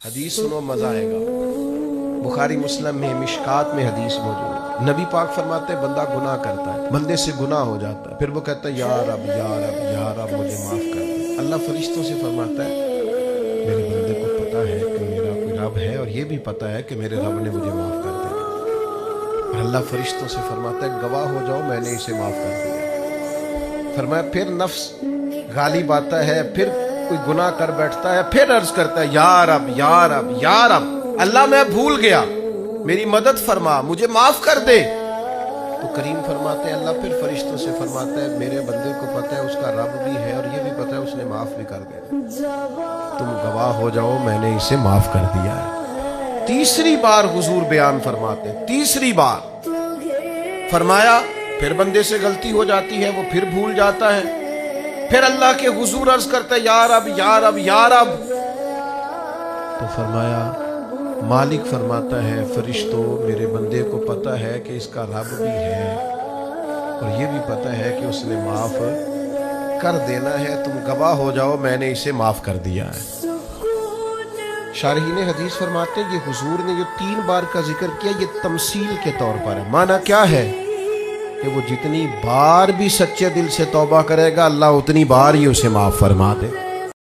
حدیث سنو مزہ آئے گا۔ بخاری مسلم میں مشکات میں حدیث موجود ہے، نبی پاک فرماتے ہیں بندہ گناہ کرتا ہے، بندے سے گناہ ہو جاتا ہے، پھر وہ کہتا ہے یا رب یا رب یا رب مجھے معاف کر دے۔ اللہ فرشتوں سے فرماتا ہے میرے بندے کو پتا ہے کہ میرا کوئی رب ہے، اور یہ بھی پتا ہے کہ میرے رب نے مجھے معاف کر دیا۔ اور اللہ فرشتوں سے فرماتا ہے گواہ ہو جاؤ میں نے اسے معاف کر دیا۔ فرمایا پھر نفس غالب آتا ہے، پھر کوئی گناہ کر بیٹھتا ہے، پھر عرض کرتا ہے یا رب یا رب یا رب، اللہ میں بھول گیا میری مدد فرما مجھے معاف کر دے۔ تو کریم فرماتے ہیں اللہ پھر فرشتوں سے فرماتا ہے میرے بندے کو پتہ ہے اس کا رب بھی ہے، اور یہ بھی پتہ ہے اس نے معاف بھی کر دیا، تم گواہ ہو جاؤ میں نے اسے معاف کر دیا ہے۔ تیسری بار حضور بیان فرماتے ہیں، تیسری بار فرمایا پھر بندے سے غلطی ہو جاتی ہے، وہ پھر بھول جاتا ہے، پھر اللہ کے حضور عرض کرتا ہے یا رب یا رب یا رب۔ تو فرمایا مالک فرماتا ہے فرشتوں میرے بندے کو پتہ ہے کہ اس کا رب بھی ہے، اور یہ بھی پتہ ہے کہ اس نے معاف کر دینا ہے، تم گواہ ہو جاؤ میں نے اسے معاف کر دیا ہے۔ شارحین حدیث فرماتے ہیں یہ حضور نے جو 3 بار کا ذکر کیا یہ تمثیل کے طور پر ہے، معنی کیا ہے کہ وہ جتنی بار بھی سچے دل سے توبہ کرے گا اللہ اتنی بار ہی اسے معاف فرما دے۔